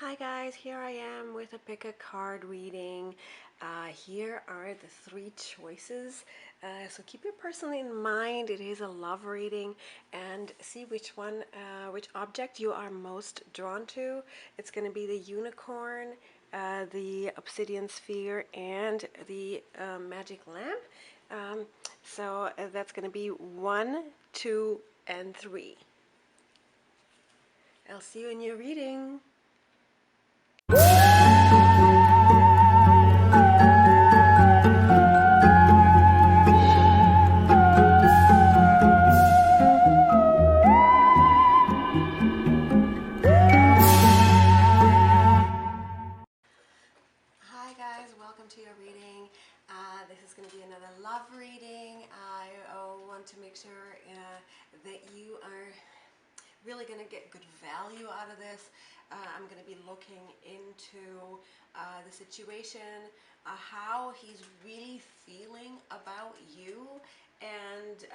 Hi guys, here I am with a pick a card reading. Here are the three choices. So keep your person in mind. It is a love reading, and see which object you are most drawn to. It's going to be the unicorn, the Obsidian Sphere, and the magic lamp. That's going to be 1, 2, and 3. I'll see you in your reading. Hi guys, welcome to your reading. This is going to be another love reading. I want to make sure that you are really going to get good value out of this. I'm going to be looking into the situation, how he's really feeling about you, and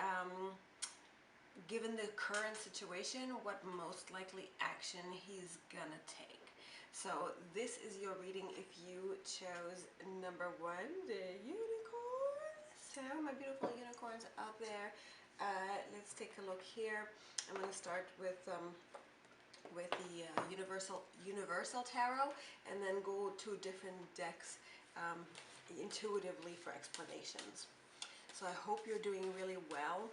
given the current situation, what most likely action he's gonna take. So this is your reading if you chose number 1, the unicorn. So my beautiful unicorns out there, let's take a look here. I'm gonna start with the universal tarot, and then go to different decks intuitively for explanations. So I hope you're doing really well.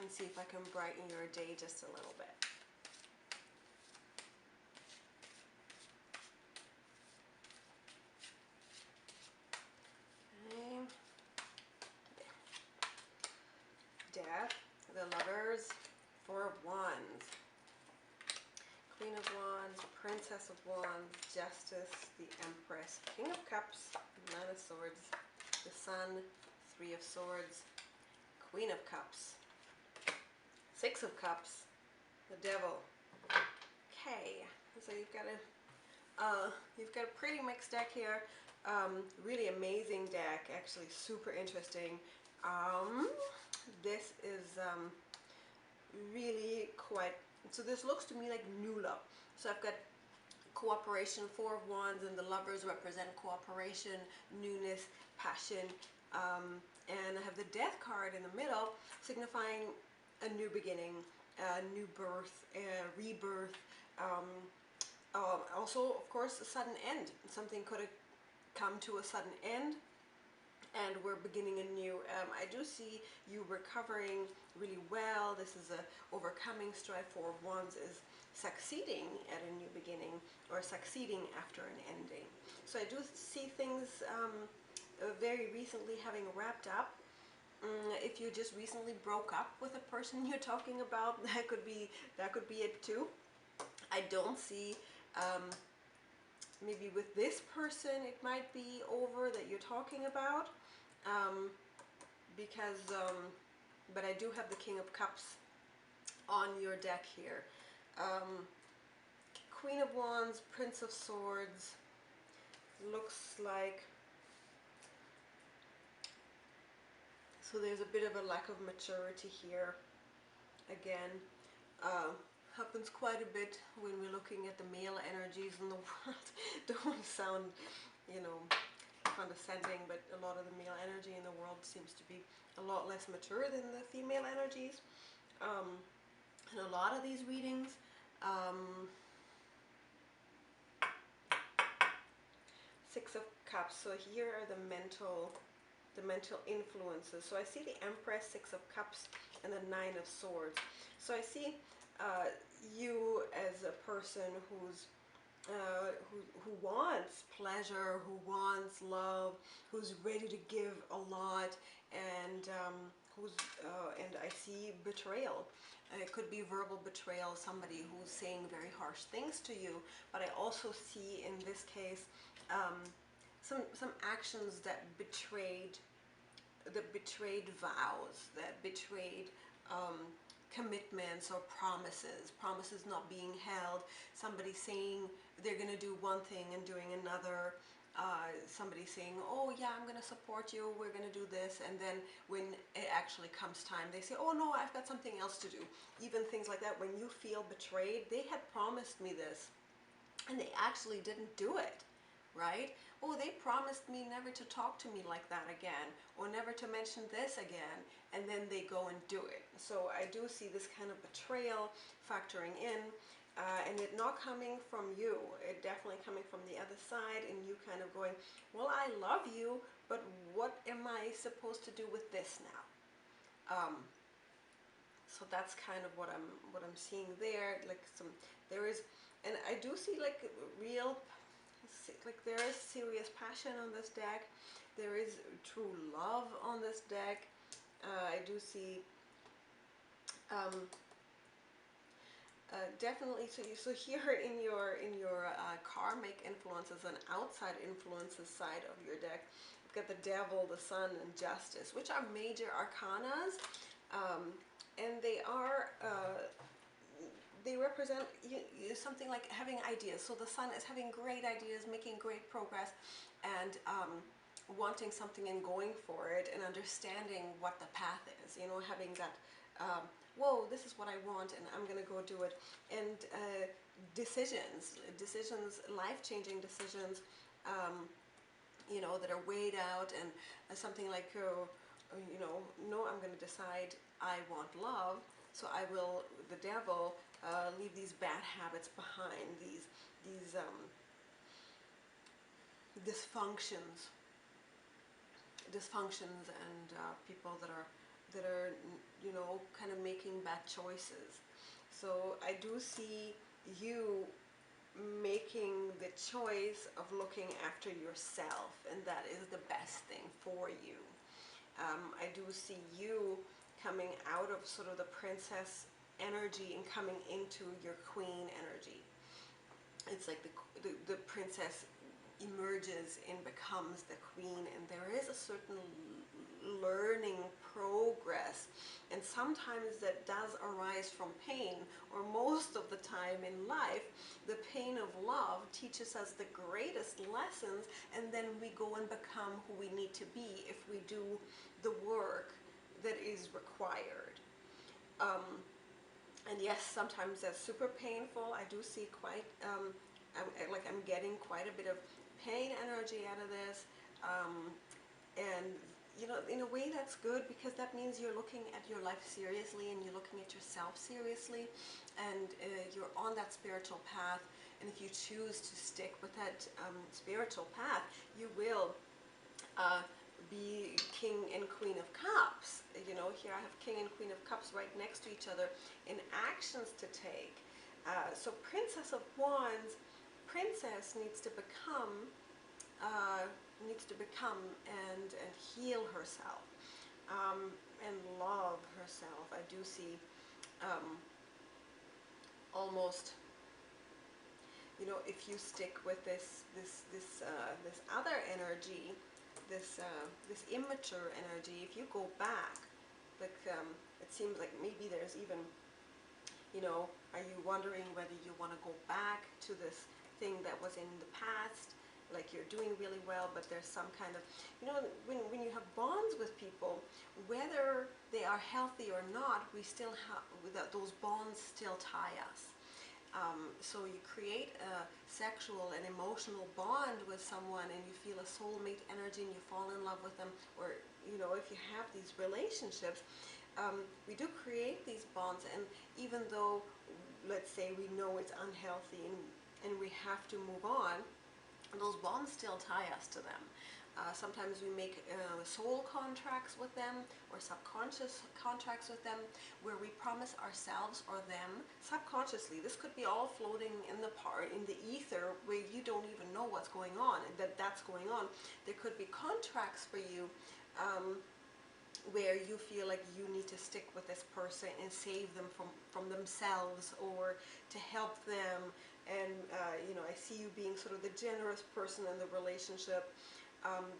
And see if I can brighten your day just a little bit. Okay. Death, the Lovers, 4 of Wands, Queen of Wands, Princess of Wands, Justice, the Empress, King of Cups, 9 of Swords, the Sun, 3 of Swords, Queen of Cups, 6 of Cups, the Devil. Okay, so you've got a pretty mixed deck here. Really amazing deck, actually super interesting. This is really quite, so this looks to me like new love. So I've got cooperation, 4 of Wands, and the Lovers represent cooperation, newness, passion, and I have the Death card in the middle, signifying a new beginning, a new birth, a rebirth, also of course a sudden end. Something could have come to a sudden end, and we're beginning anew. I do see you recovering really well. This is a overcoming strife. 4 of Wands is succeeding at a new beginning, or succeeding after an ending. So I do see things very recently having wrapped up. If you just recently broke up with a person you're talking about, that could be it too. I don't see maybe with this person it might be over that you're talking about, because but I do have the King of Cups on your deck here. Queen of Wands, Prince of Swords, looks like, so there's a bit of a lack of maturity here again. Happens quite a bit when we're looking at the male energies in the world. Don't want to sound, condescending, but a lot of the male energy in the world seems to be a lot less mature than the female energies. In a lot of these readings, 6 of Cups. So here are the mental influences. So I see the Empress, 6 of Cups, and the 9 of Swords. So I see you as a person who wants pleasure, who wants love, who's ready to give a lot, and and I see betrayal. It could be verbal betrayal, somebody who's saying very harsh things to you, but I also see in this case some actions that betrayed vows, that betrayed commitments or promises not being held, somebody saying they're going to do one thing and doing another, somebody saying, oh yeah, I'm going to support you, we're going to do this, and then when it actually comes time, they say, oh no, I've got something else to do. Even things like that, when you feel betrayed, they had promised me this, and they actually didn't do it, right? Oh, they promised me never to talk to me like that again, or never to mention this again, and then they go and do it. So I do see this kind of betrayal factoring in, and it not coming from you, it definitely coming from the other side, and you kind of going, well, I love you, but what am I supposed to do with this now? So that's kind of what I'm seeing there. Like there is, and I do see like real, like there is serious passion on this deck. There is true love on this deck. I do see um, definitely. So here in your karmic influences and outside influences side of your deck, you've got the Devil, the Sun, and Justice, which are major arcanas, and they represent something like having ideas. So the Sun is having great ideas, making great progress, and wanting something and going for it, and understanding what the path is. You know, having that. Whoa, this is what I want, and I'm gonna go do it. And decisions, life-changing decisions, you know, that are weighed out, and something like, you know, no, I'm gonna decide I want love, so I will, the Devil, leave these bad habits behind, these dysfunctions, and people that are, you know, kind of making bad choices. So I do see you making the choice of looking after yourself, and that is the best thing for you. I do see you coming out of sort of the princess energy and coming into your queen energy. It's like the princess emerges and becomes the queen, and there is a certain learning progress, and sometimes that does arise from pain, or most of the time in life the pain of love teaches us the greatest lessons, and then we go and become who we need to be if we do the work that is required. And yes, sometimes that's super painful. I do see quite I'm getting quite a bit of pain energy out of this, and you know, in a way that's good, because that means you're looking at your life seriously, and you're looking at yourself seriously, and you're on that spiritual path. And if you choose to stick with that spiritual path, you will be King and Queen of Cups. You know, here I have King and Queen of Cups right next to each other in actions to take. So Princess of Wands, princess needs to become and heal herself, and love herself. I do see almost, you know, if you stick with this other energy, this immature energy, if you go back, like it seems like maybe there's even, you know, are you wondering whether you want to go back to this thing that was in the past? Like you're doing really well, but there's some kind of, you know, when you have bonds with people, whether they are healthy or not, we still have, those bonds still tie us. So you create a sexual and emotional bond with someone, and you feel a soulmate energy, and you fall in love with them, or, you know, if you have these relationships, we do create these bonds, and even though, let's say, we know it's unhealthy, and we have to move on, those bonds still tie us to them. Sometimes we make soul contracts with them, or subconscious contracts with them, where we promise ourselves or them subconsciously. This could be all floating in the ether, where you don't even know what's going on, and that's going on. There could be contracts for you where you feel like you need to stick with this person and save them from themselves, or to help them. And you know, I see you being sort of the generous person in the relationship.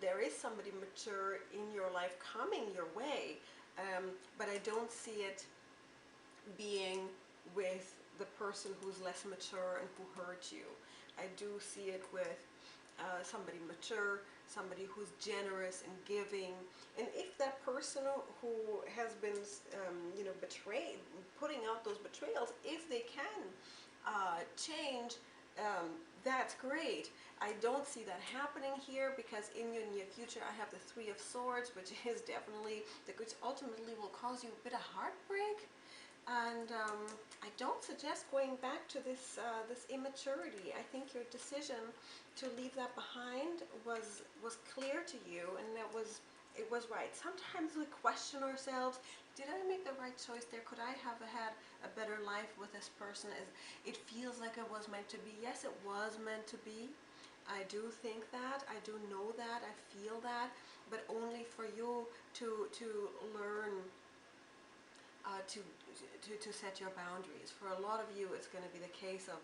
There is somebody mature in your life coming your way, but I don't see it being with the person who's less mature and who hurt you. I do see it with somebody mature, somebody who's generous and giving. And if that person who has been, betrayed, putting out those betrayals, if they can change, that's great. I don't see that happening here, because in your near future I have the Three of Swords, which is definitely, which ultimately will cause you a bit of heartbreak. And I don't suggest going back to this immaturity. I think your decision to leave that behind was clear to you, and it was right. Sometimes we question ourselves. Did I make the right choice there? Could I have had a better life with this person? It feels like it was meant to be. Yes, it was meant to be. I do think that. I do know that. I feel that. But only for you to learn to set your boundaries. For a lot of you, it's going to be the case of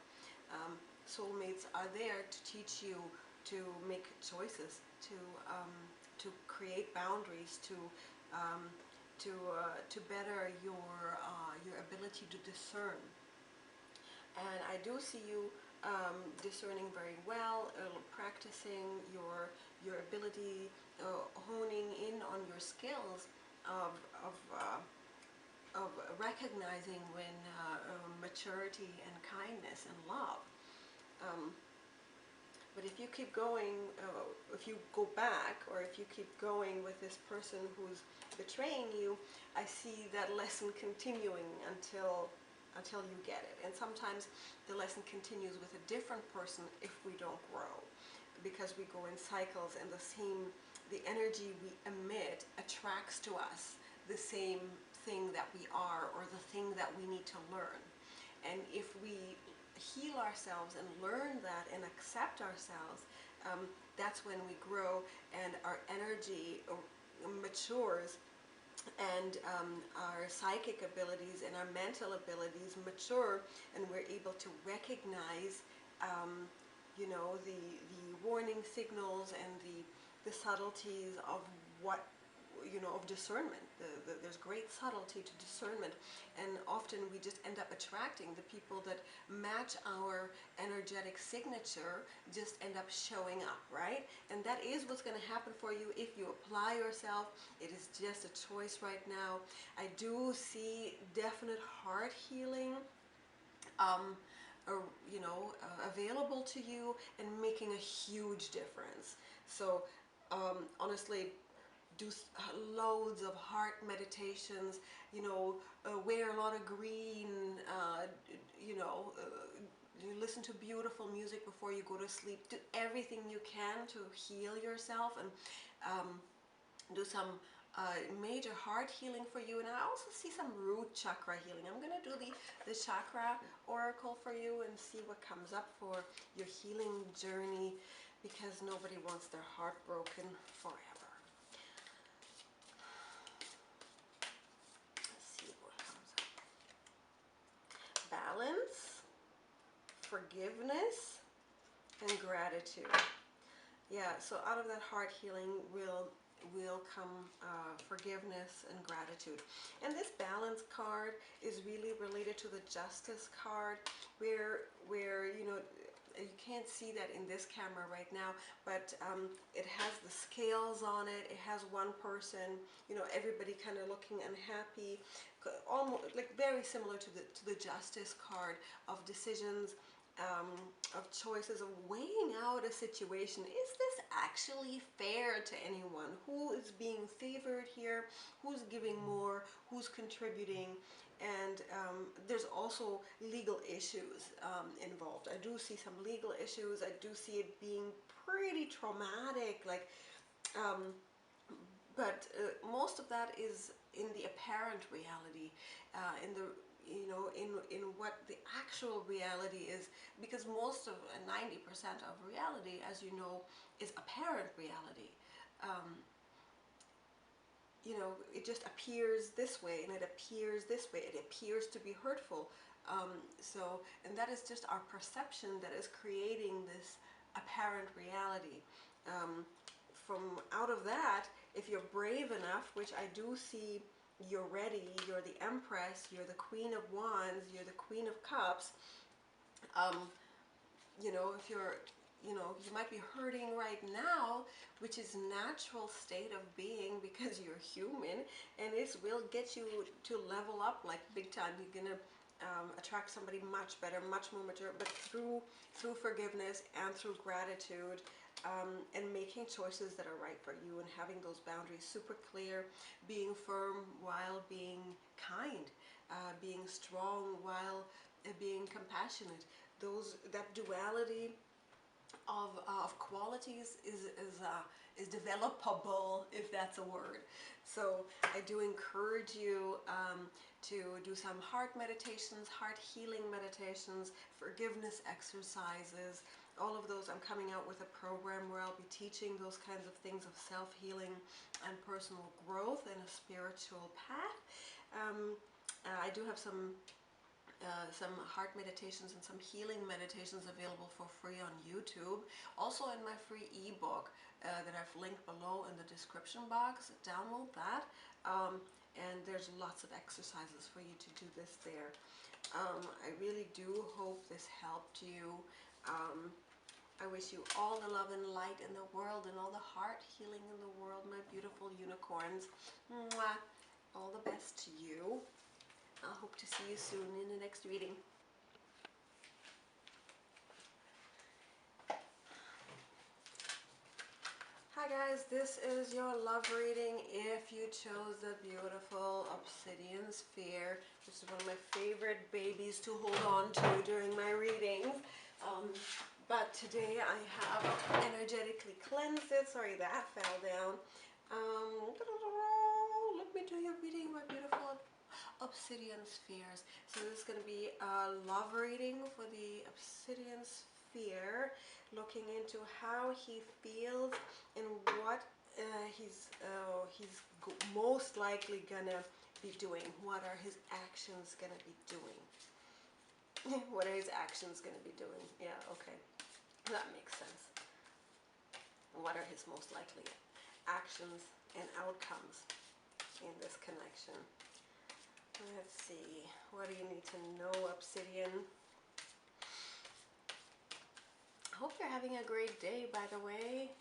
soulmates are there to teach you to make choices, to create boundaries, to better your ability to discern. And I do see you discerning very well, practicing your ability, honing in on your skills of recognizing when maturity and kindness and love. But if you keep going, if you go back, or if you keep going with this person who's betraying you, I see that lesson continuing until you get it. And sometimes the lesson continues with a different person if we don't grow, because we go in cycles, and the energy we emit attracts to us the same thing that we are, or the thing that we need to learn. And if we heal ourselves and learn that and accept ourselves, that's when we grow and our energy matures, and our psychic abilities and our mental abilities mature, and we're able to recognize the warning signals and the subtleties of what, of discernment. There's great subtlety to discernment, and often we just end up attracting the people that match our energetic signature, just end up showing up, right? And that is what's going to happen for you if you apply yourself. It is just a choice right now. I do see definite heart healing available to you, and making a huge difference. So honestly, do loads of heart meditations, wear a lot of green, you listen to beautiful music before you go to sleep. Do everything you can to heal yourself, and do some major heart healing for you. And I also see some root chakra healing. I'm going to do the chakra oracle for you and see what comes up for your healing journey, because nobody wants their heart broken forever. Balance, forgiveness, and gratitude. Yeah, so out of that heart healing will come forgiveness and gratitude. And this balance card is really related to the justice card, where you can't see that in this camera right now, but it has the scales on it. It has one person, everybody kind of looking unhappy, almost like very similar to the justice card, of decisions, of choices, of weighing out a situation. Is this actually fair to anyone? Who is being favored here? Who's giving more? Who's contributing? And there's also legal issues involved. I do see some legal issues. I do see it being pretty traumatic, but most of that is in the apparent reality, in what the actual reality is, because most of 90% of reality, as you know, is apparent reality. It just appears this way, and it appears this way. It appears to be hurtful. And that is just our perception that is creating this apparent reality. From out of that, if you're brave enough, which I do see you're ready, you're the Empress, you're the Queen of Wands, you're the Queen of Cups, if you're you know, you might be hurting right now, which is natural state of being because you're human, and this will get you to level up like big time. You're gonna attract somebody much better, much more mature, but through forgiveness and through gratitude, and making choices that are right for you, and having those boundaries super clear, being firm while being kind, being strong while being compassionate. That duality of qualities is developable, if that's a word. So I do encourage you to do some heart meditations, heart healing meditations, forgiveness exercises, all of those. I'm coming out with a program where I'll be teaching those kinds of things of self-healing and personal growth in a spiritual path. I do have some heart meditations and some healing meditations available for free on YouTube. Also in my free ebook that I've linked below in the description box. Download that. And there's lots of exercises for you to do this there. I really do hope this helped you. I wish you all the love and light in the world, and all the heart healing in the world, my beautiful unicorns. Mwah. All the best to you. I hope to see you soon in the next reading. Hi guys, this is your love reading if you chose the beautiful Obsidian Sphere, which is one of my favorite babies to hold on to during my readings. But today I have energetically cleansed it. Sorry, that fell down. Let me do your reading, my beautiful Obsidian Spheres. So this is going to be a love reading for the Obsidian Sphere, looking into how he feels and what he's most likely gonna be doing. What are his actions gonna be doing? What are his actions gonna be doing? Yeah, okay, that makes sense. What are his most likely actions and outcomes in this connection? Let's see. What do you need to know, Obsidian? I hope you're having a great day, by the way.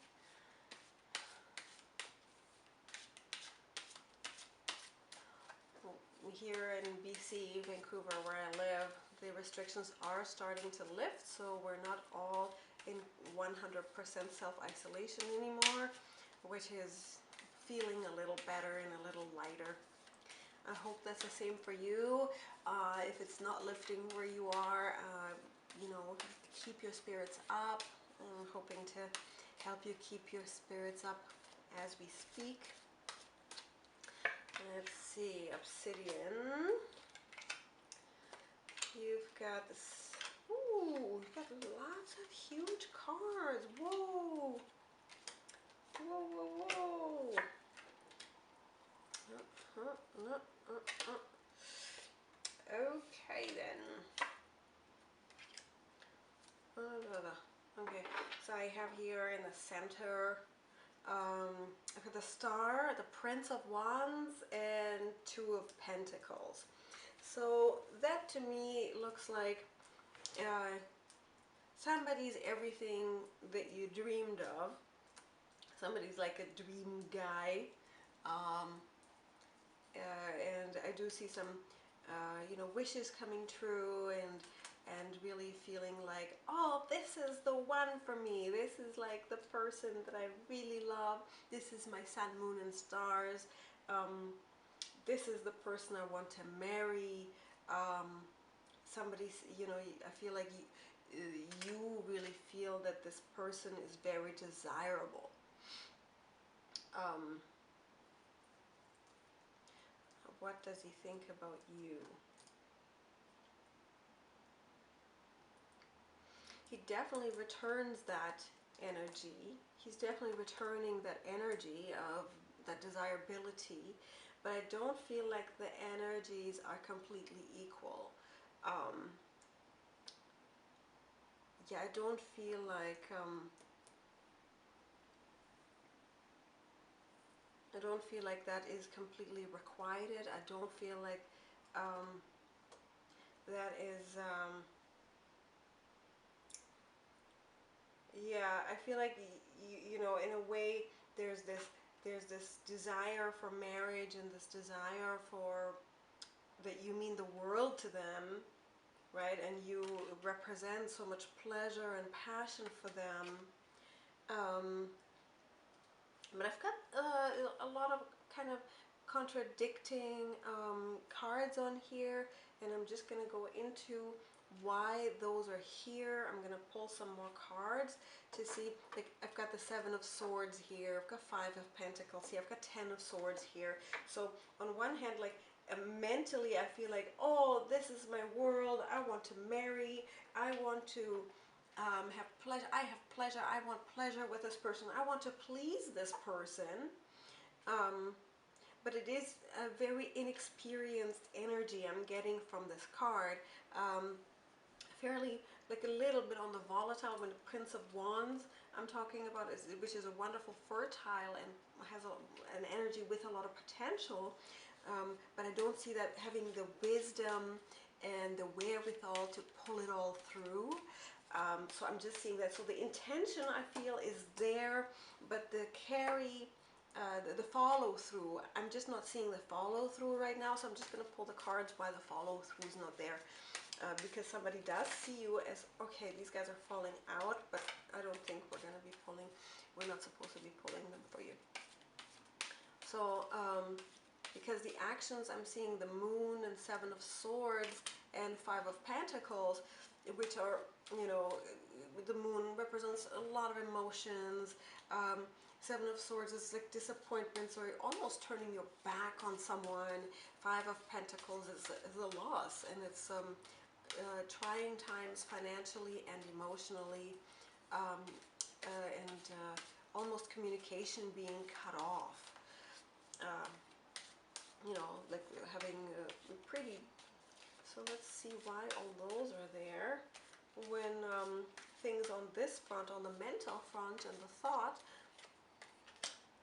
Here in BC, Vancouver, where I live, the restrictions are starting to lift, so we're not all in 100% self-isolation anymore, which is feeling a little better and a little lighter. I hope that's the same for you. If it's not lifting where you are, you know, keep your spirits up. I'm hoping to help you keep your spirits up as we speak. Let's see, Obsidian. You've got this. Ooh, you've got lots of huge cards. Whoa. Whoa, whoa, whoa. Okay then. Okay, so I have here in the center I've got the Star, the Prince of Wands, and Two of Pentacles. So that to me looks like somebody's everything that you dreamed of. Somebody's like a dream guy. And I do see some, you know, wishes coming true, and really feeling like, oh, this is the one for me. This is like the person that I really love. This is my sun, moon, and stars. This is the person I want to marry. Somebody's, you know, I feel like you really feel that this person is very desirable. What does he think about you? He definitely returns that energy. He's definitely returning that energy of that desirability, but I don't feel like the energies are completely equal. Yeah, I don't feel like that is completely requited. I don't feel like that is Yeah, I feel like you know, in a way, there's this desire for marriage and this desire for that you mean the world to them, right? And you represent so much pleasure and passion for them. Um, but I've got a lot of kind of contradicting cards on here, and I'm just gonna go into why those are here. I'm gonna pull some more cards to see. Like, I've got the Seven of Swords here, I've got Five of Pentacles here, I've got Ten of Swords here. So on one hand, like, mentally I feel like, oh, this is my world, I want to marry, I want to have pleasure, I have pleasure, I want pleasure with this person, I want to please this person. um, but it is a very inexperienced energy I'm getting from this card. Fairly, like, a little bit on the volatile. When the Prince of Wands I'm talking about, which is a wonderful fertile and has an energy with a lot of potential, but I don't see that having the wisdom and the wherewithal to pull it all through. So I'm just seeing that. So the intention, I feel, is there, but the carry, the follow through, I'm just not seeing the follow through right now. So I'm just going to pull the cards why the follow through is not there. Because somebody does see you as, okay, these guys are falling out, but I don't think we're going to be pulling, we're not supposed to be pulling them for you. So, because the actions, I'm seeing the Moon and Seven of Swords and Five of Pentacles, which are, you know, the Moon represents a lot of emotions. Seven of Swords is like disappointments, or almost turning your back on someone. Five of Pentacles is a loss, and it's trying times financially and emotionally, and almost communication being cut off. You know, like having a pretty. So let's see why all those are there. When things on this front, on the mental front and the thought,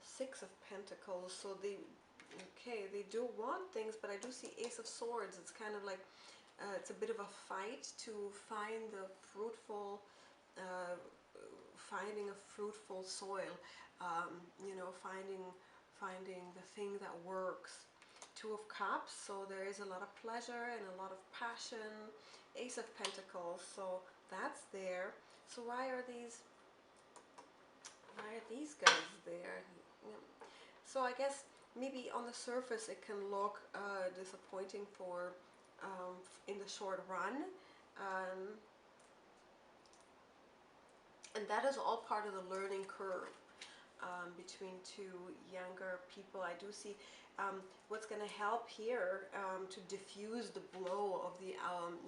Six of Pentacles. So they, okay, they do want things, but I do see Ace of Swords. It's kind of like, it's a bit of a fight to find the fruitful, finding a fruitful soil. You know, finding the thing that works. Two of Cups, so there is a lot of pleasure and a lot of passion. Ace of Pentacles, so that's there. So why are these guys there? Yeah. So I guess maybe on the surface it can look disappointing for in the short run, and that is all part of the learning curve between two younger people. I do see what's going to help here to diffuse the blow of the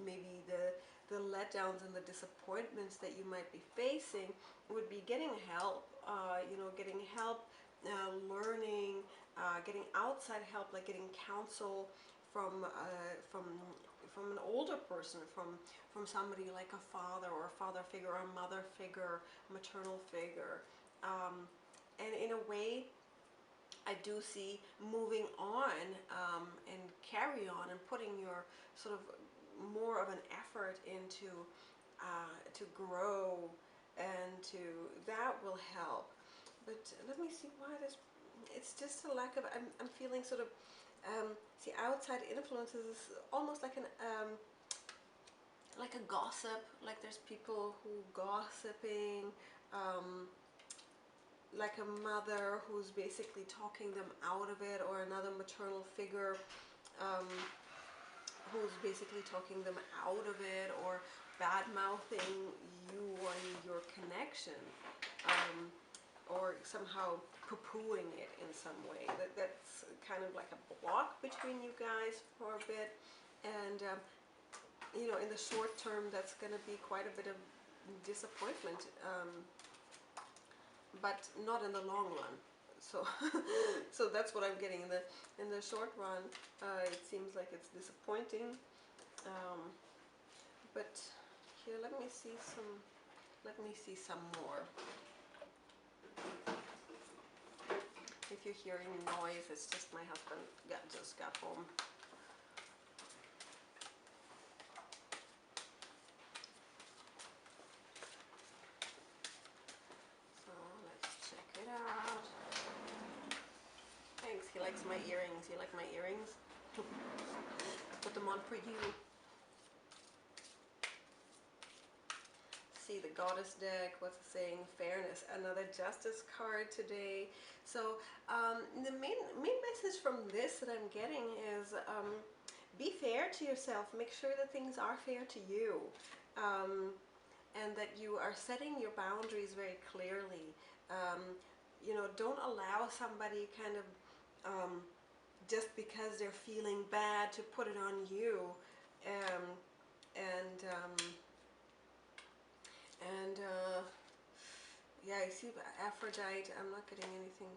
maybe the letdowns and the disappointments that you might be facing would be getting help. You know, getting help, learning, getting outside help, like getting counsel from an older person, from somebody like a father or a father figure or a mother figure, maternal figure. And in a way, I do see moving on and carry on and putting your sort of more of an effort into to grow, and to that will help. But let me see why this. It's just a lack of. I'm feeling sort of. See, outside influences is almost like a gossip. Like there's people who gossiping. Like a mother who's basically talking them out of it, or another maternal figure who's basically talking them out of it, or bad mouthing you and your connection, or somehow poo-pooing it in some way. That's kind of like a block between you guys for a bit, and you know, in the short term, that's going to be quite a bit of disappointment. But not in the long run. So, so that's what I'm getting in the short run. It seems like it's disappointing. But here, let me see some more. If you're hearing noise, it's just my husband just got home. earrings. You like my earrings? I put them on for you. See the Goddess deck. What's it saying? Fairness. Another Justice card today. So the main message from this that I'm getting is be fair to yourself. Make sure that things are fair to you, and that you are setting your boundaries very clearly. You know, don't allow somebody kind of just because they're feeling bad to put it on you. Um, and yeah, I see Aphrodite. I'm not getting anything.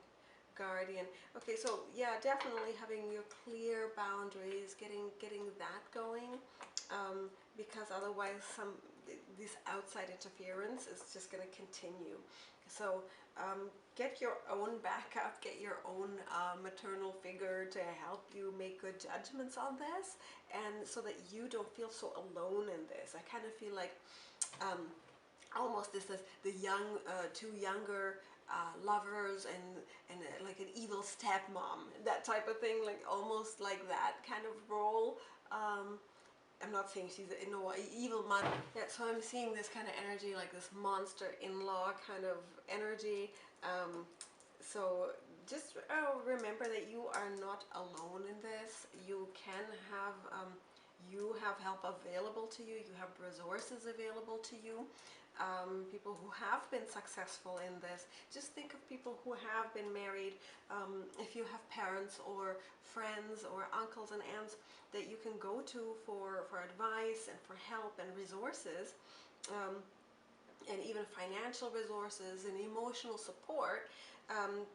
Guardian. Okay, so yeah, definitely having your clear boundaries, getting that going, because otherwise this outside interference is just going to continue. So get your own backup, get your own maternal figure to help you make good judgments on this, and so that you don't feel so alone in this. I kind of feel like almost this is the two younger lovers and like an evil stepmom, that type of thing, like almost like that kind of role. I'm not saying she's an evil mother. Yeah, so I'm seeing this kind of energy, like this monster in-law kind of energy. So just remember that you are not alone in this. You can have you have help available to you. You have resources available to you. People who have been successful in this. Just think of people who have been married. If you have parents or friends or uncles and aunts that you can go to for advice and for help and resources, and even financial resources and emotional support,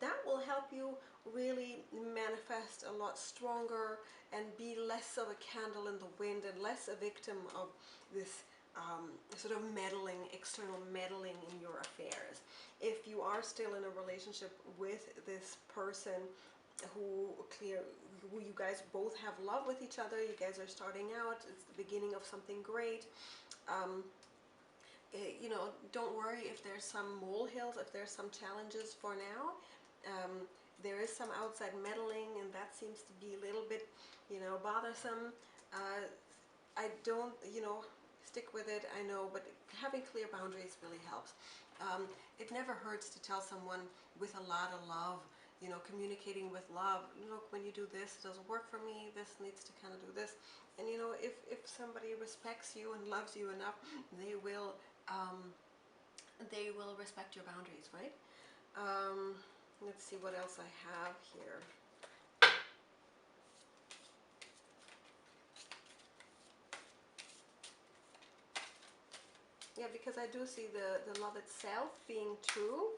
that will help you really manifest a lot stronger and be less of a candle in the wind and less a victim of this sort of meddling, external meddling in your affairs. If you are still in a relationship with this person who you guys both have love with each other, you guys are starting out, it's the beginning of something great. You know, don't worry if there's some molehills, if there's some challenges for now. There is some outside meddling, and that seems to be a little bit, you know, bothersome. I don't, you know, stick with it, I know, but having clear boundaries really helps. It never hurts to tell someone with a lot of love, you know, communicating with love, look, when you do this, it doesn't work for me, this needs to kind of do this. And you know, if somebody respects you and loves you enough, they will respect your boundaries, right? Let's see what else I have here. Yeah, because I do see the love itself being true.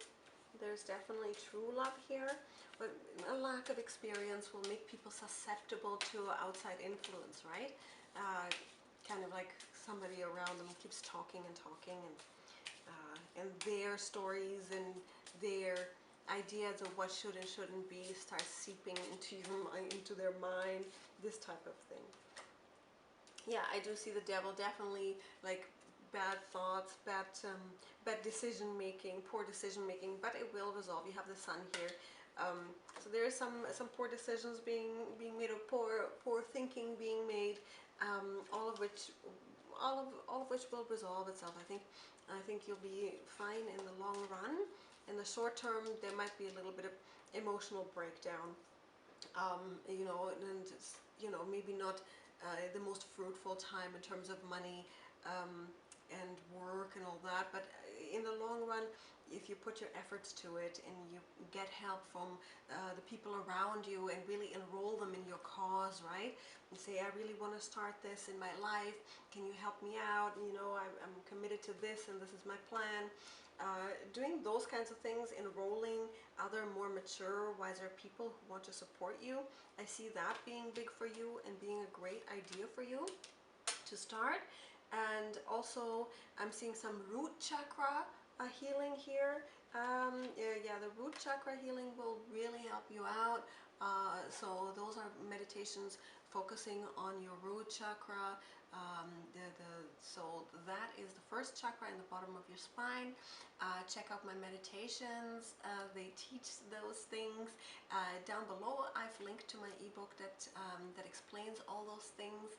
There's definitely true love here, but a lack of experience will make people susceptible to outside influence, right? Kind of like somebody around them keeps talking and talking, and their stories and their ideas of what should and shouldn't be start seeping into your mind, into their mind, this type of thing. Yeah, I do see the devil definitely like bad thoughts, bad decision making, poor decision making, but it will resolve. You have the sun here, so there is some poor decisions being made, or poor thinking being made, all of which will resolve itself. I think you'll be fine in the long run. In the short term, there might be a little bit of emotional breakdown, you know, and it's, you know, maybe not the most fruitful time in terms of money and work and all that, but in the long run, if you put your efforts to it and you get help from the people around you and really enroll them in your cause, right? And say, I really want to start this in my life. Can you help me out? You know, I'm committed to this and this is my plan. Doing those kinds of things, enrolling other more mature, wiser people who want to support you. I see that being big for you and being a great idea for you to start. And also I'm seeing some root chakra healing here. Yeah, the root chakra healing will really help you out So those are meditations focusing on your root chakra. So that is the first chakra in the bottom of your spine. Check out my meditations. They teach those things. Down below, I've linked to my ebook that explains all those things.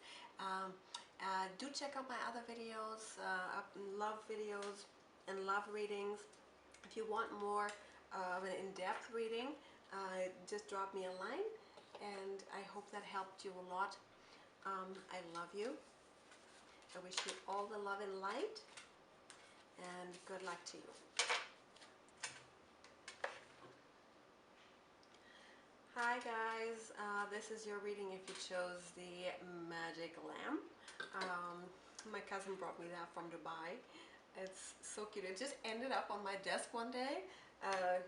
Do check out my other videos, love videos and love readings. If you want more of an in-depth reading, just drop me a line, and I hope that helped you a lot. I love you. I wish you all the love and light, and good luck to you. Hi guys, this is your reading if you chose the magic lamp. My cousin brought me that from Dubai. It's so cute. It just ended up on my desk one day. I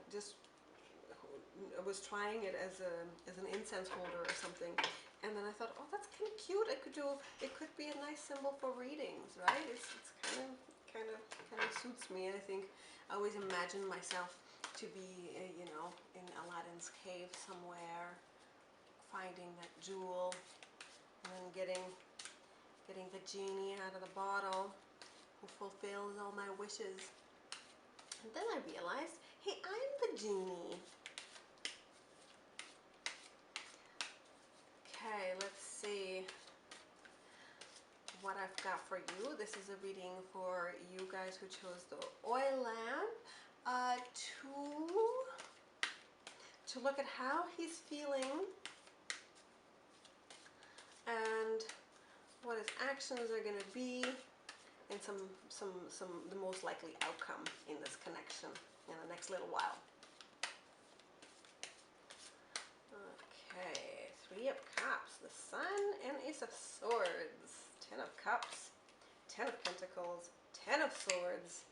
was trying it as an incense holder or something, and then I thought, oh, that's kind of cute. It could be a nice symbol for readings, right? It's kind of suits me. And I think I always imagine myself to be, you know, in Aladdin's cave somewhere, finding that jewel, and then getting the genie out of the bottle, who fulfills all my wishes. And then I realized, hey, I'm the genie. Okay, let's see what I've got for you. This is a reading for you guys who chose the oil lamp, to look at how he's feeling and what his actions are going to be, and the most likely outcome in this connection in the next little while. Okay, Three of Cups, the Sun, and Ace of Swords, Ten of Cups, Ten of Pentacles, Ten of Swords.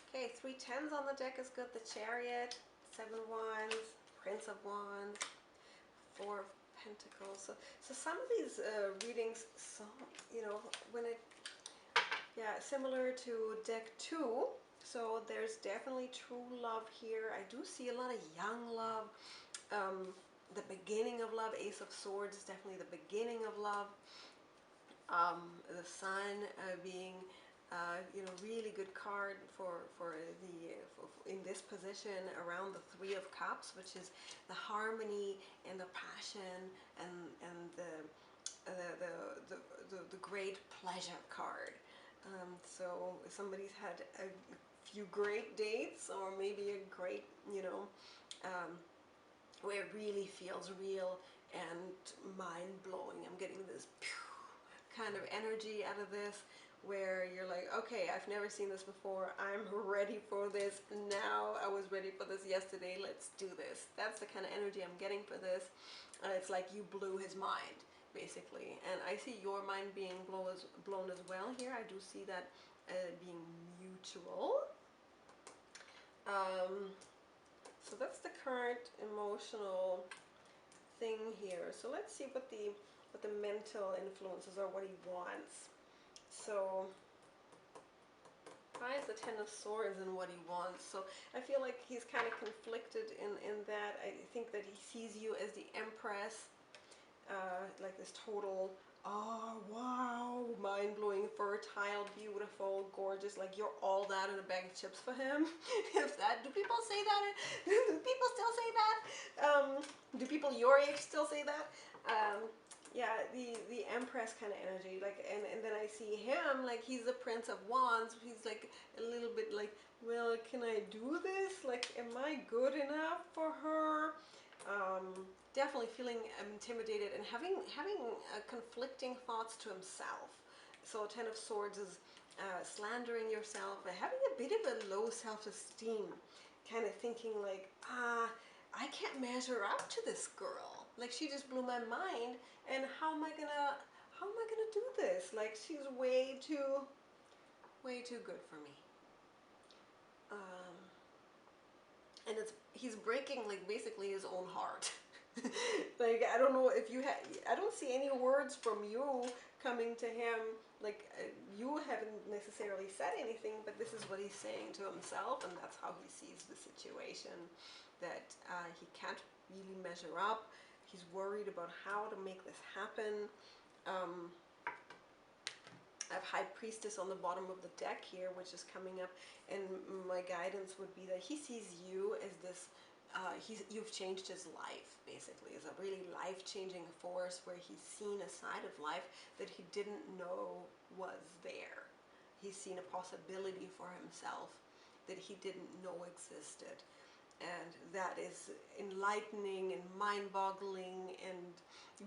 Okay, 3 tens on the deck is good. The Chariot, 7 Wands, Prince of Wands, 4 of Pentacles. So some of these readings, so you know, similar to deck 2. So there's definitely true love here. I do see a lot of young love. The beginning of love. Ace of Swords is definitely the beginning of love. The Sun being you know, really good card in this position around the Three of Cups, which is the harmony and the passion and the great pleasure card. So if somebody's had a few great dates, or maybe a great, you know, where it really feels real and mind-blowing. I'm getting this kind of energy out of this, where you're like, okay, I've never seen this before. I'm ready for this now. I was ready for this yesterday. Let's do this. That's the kind of energy I'm getting for this. It's like you blew his mind, basically. And I see your mind being blown as well here. I do see that being mutual. So that's the current emotional thing here. So let's see what the mental influences are, what he wants. So why is the Ten of Swords and what he wants? So I feel like he's kind of conflicted in that. I think that he sees you as the Empress, like this total, oh wow, mind-blowing, fertile, beautiful, gorgeous, like you're all that in a bag of chips for him. Do people say that? Do people still say that? Do people your age still say that? Yeah, the Empress kind of energy, like, and then I see him like he's the Prince of Wands. He's like a little bit like, well, can I do this? Like, am I good enough for her? Definitely feeling intimidated and having conflicting thoughts to himself. So Ten of Swords is slandering yourself, having a bit of a low self-esteem, kind of thinking like, I can't measure up to this girl. Like, she just blew my mind, and how am I gonna do this? Like, she's way too good for me. And he's breaking, like, basically his own heart. Like, I don't know if I don't see any words from you coming to him. Like, you haven't necessarily said anything, but this is what he's saying to himself, and that's how he sees the situation. That he can't really measure up. He's worried about how to make this happen. I have High Priestess on the bottom of the deck here, which is coming up, and my guidance would be that he sees you as this, you've changed his life, basically. It's a really life-changing force where he's seen a side of life that he didn't know was there. He's seen a possibility for himself that he didn't know existed. And that is enlightening and mind-boggling and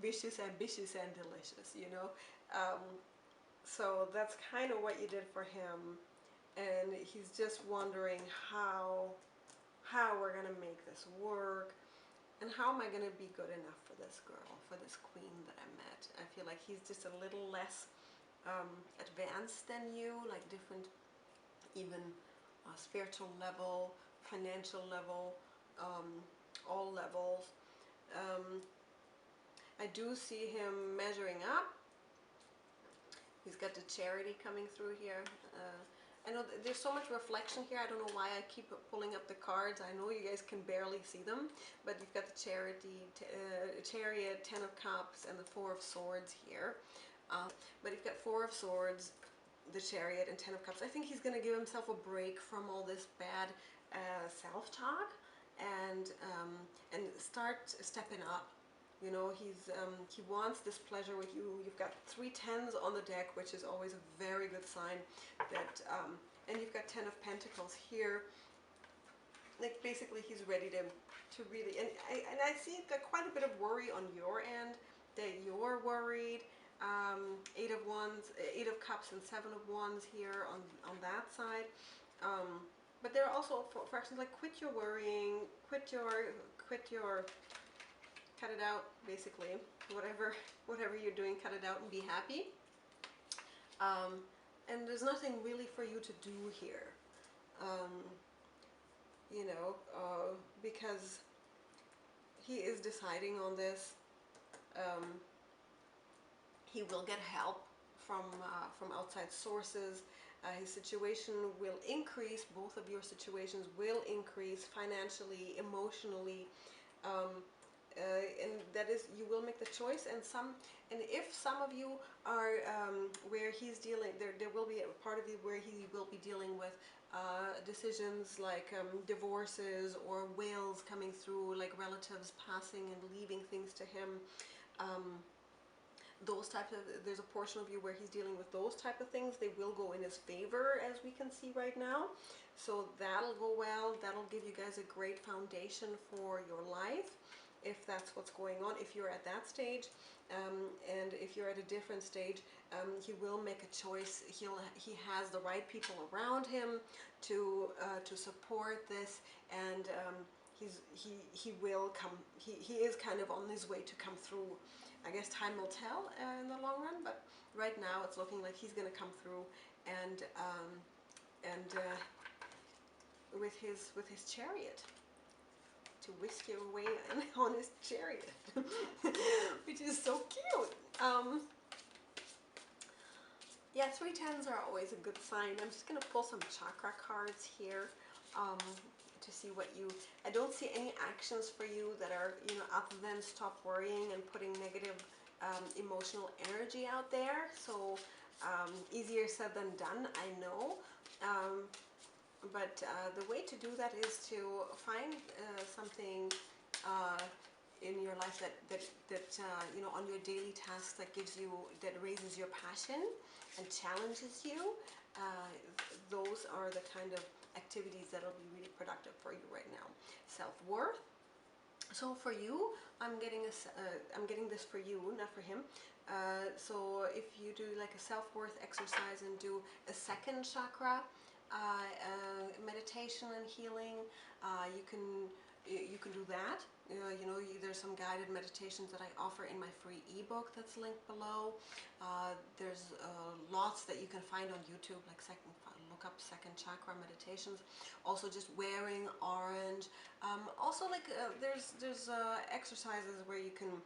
vicious, ambitious, and delicious, you know? So that's kind of what you did for him, and he's just wondering how we're gonna make this work, and how am I gonna be good enough for this girl, for this queen that I met. I feel like he's just a little less advanced than you, like different, even spiritual level, financial level, all levels. I do see him measuring up. He's got the Charity coming through here. I know there's so much reflection here. I don't know why I keep pulling up the cards. I know you guys can barely see them, but you've got the Chariot, Ten of Cups, and the Four of Swords here. But you've got Four of Swords, the Chariot, and Ten of Cups. I think he's going to give himself a break from all this bad self-talk and start stepping up. You know, he wants this pleasure with you. You've got 3 tens on the deck, which is always a very good sign that, and you've got 10 of Pentacles here. Like basically he's ready to really, and I see got quite a bit of worry on your end, that you're worried. 8 of Wands, 8 of Cups, and 7 of Wands here on that side. But there are also fractions like quit your worrying, quit your cut it out, basically. Whatever you're doing, cut it out and be happy. And there's nothing really for you to do here, you know, because he is deciding on this. He will get help from outside sources. His situation will increase. Both of your situations will increase financially, emotionally. And that is, you will make the choice, and if some of you are where he's dealing, there will be a part of you where he will be dealing with decisions like divorces or wills coming through, like relatives passing and leaving things to him. Those types of, there's a portion of you where he's dealing with those type of things. They will go in his favor, as we can see right now. So that'll go well. That'll give you guys a great foundation for your life, if that's what's going on, if you're at that stage. And if you're at a different stage, he will make a choice. He has the right people around him to support this, and he will come. He is kind of on his way to come through. I guess time will tell in the long run, but right now it's looking like he's going to come through, and with his chariot, to whisk you away on his chariot, which is so cute. Yeah, 3 tens are always a good sign. I'm just going to pull some chakra cards here to see what you, I don't see any actions for you that are, you know, other than stop worrying and putting negative emotional energy out there. So easier said than done, I know. But the way to do that is to find something in your life that you know, on your daily tasks, that gives you, that raises your passion and challenges you. Those are the kind of activities that'll be really productive for you right now. Self-worth. So for you, I'm getting this for you, not for him. So if you do like a self-worth exercise and do a second chakra meditation and healing, you can do that. You know, there's some guided meditations that I offer in my free ebook that's linked below. There's lots that you can find on YouTube, like look up second chakra meditations. Also just wearing orange. Also like there's exercises where you can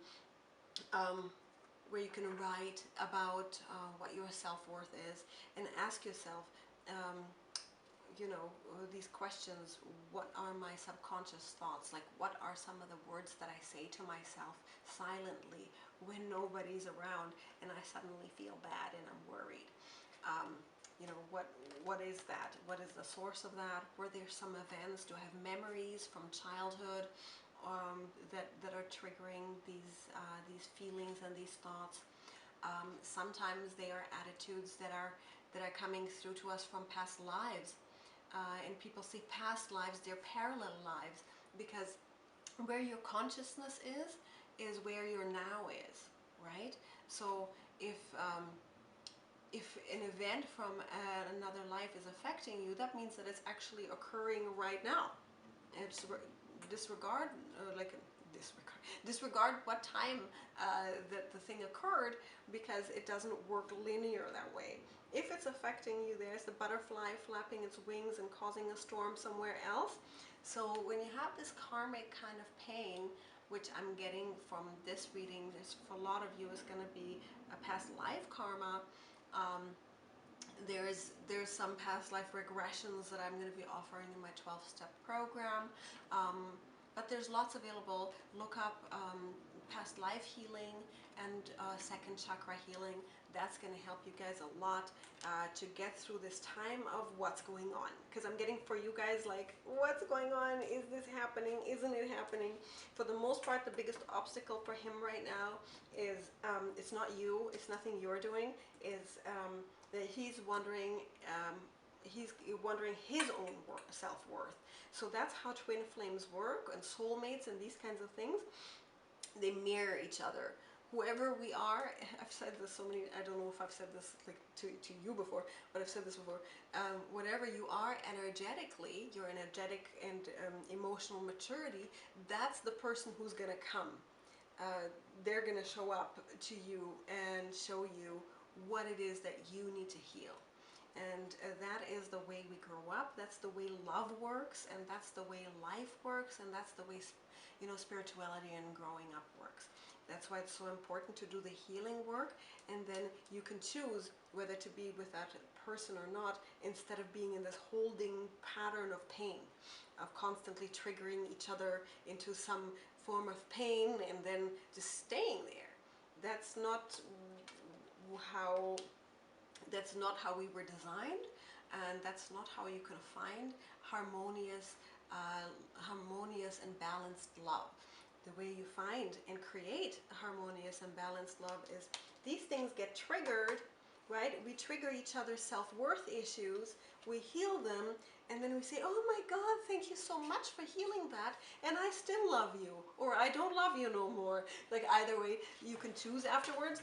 write about what your self-worth is, and ask yourself, you know, these questions. What are my subconscious thoughts? Like, what are some of the words that I say to myself silently when nobody's around and I suddenly feel bad and I'm worried? You know, what is that? What is the source of that? Were there some events? Do I have memories from childhood that are triggering these feelings and these thoughts? Sometimes they are attitudes that are coming through to us from past lives. And people say past lives, they're parallel lives, because where your consciousness is where your now is, right? So if an event from another life is affecting you, that means that it's actually occurring right now. It's disregard, disregard what time that the thing occurred, because it doesn't work linear that way. If it's affecting you, there's the butterfly flapping its wings and causing a storm somewhere else. So when you have this karmic kind of pain, which I'm getting from this reading, this for a lot of you is going to be a past life karma. There's some past life regressions that I'm going to be offering in my 12-step program, but there's lots available. Look up past life healing and second chakra healing. That's going to help you guys a lot to get through this time of what's going on, because I'm getting for you guys like, what's going on? Is this happening? Isn't it happening? For the most part, the biggest obstacle for him right now is it's not you, it's nothing you're doing, is that he's wondering his own self-worth. So that's how twin flames work, and soulmates and these kinds of things, they mirror each other. Whoever we are, I've said this so many, I don't know if I've said this like to you before, but I've said this before, whatever you are energetically, your energetic and emotional maturity, that's the person who's going to come. They're going to show up to you and show you what it is that you need to heal. And that is the way we grow up, that's the way love works, and that's the way life works, and that's the way, you know, spirituality and growing up works. That's why it's so important to do the healing work, and then you can choose whether to be with that person or not, instead of being in this holding pattern of pain, of constantly triggering each other into some form of pain and then just staying there. That's not how we were designed, and that's not how you can find harmonious and balanced love. The way you find and create harmonious and balanced love is these things get triggered, right? We trigger each other's self-worth issues, we heal them, and then we say, oh my God, thank you so much for healing that, and I still love you, or I don't love you no more. Like, either way, you can choose afterwards.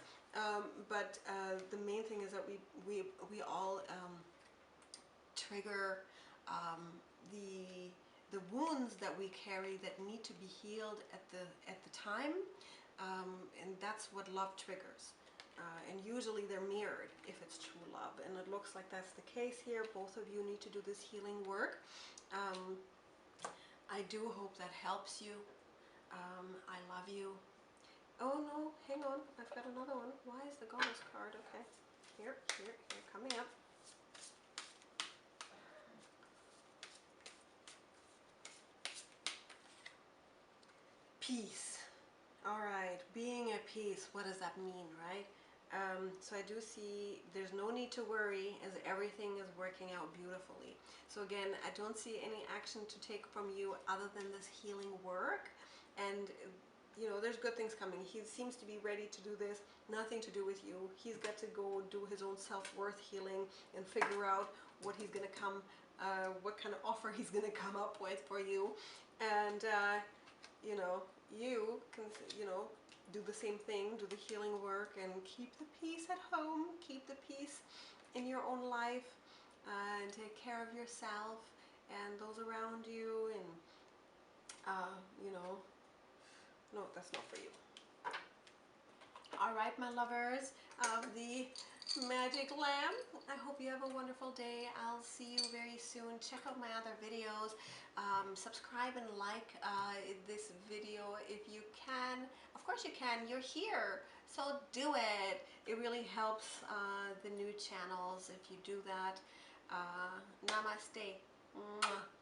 But the main thing is that we all trigger the wounds that we carry that need to be healed at the time, and that's what love triggers. And usually they're mirrored if it's true love, and it looks like that's the case here. Both of you need to do this healing work. I do hope that helps you. I love you. Oh no, hang on, I've got another one. Why is the goddess card? Okay, here, coming up. Peace. All right, being at peace, what does that mean, right? So I do see there's no need to worry, as everything is working out beautifully. So again, I don't see any action to take from you other than this healing work, and you know, there's good things coming. He seems to be ready to do this, nothing to do with you. He's got to go do his own self-worth healing and figure out what he's going to what kind of offer he's going to come up with for you. And, you know, you can, you know, do the same thing, do the healing work, and keep the peace at home, keep the peace in your own life, and take care of yourself and those around you, and, you know, no, that's not for you. All right, my lovers of the magic lamp, I hope you have a wonderful day. I'll see you very soon. Check out my other videos. Subscribe and like this video if you can. Of course you can. You're here, so do it. It really helps the new channels if you do that. Namaste. Mwah.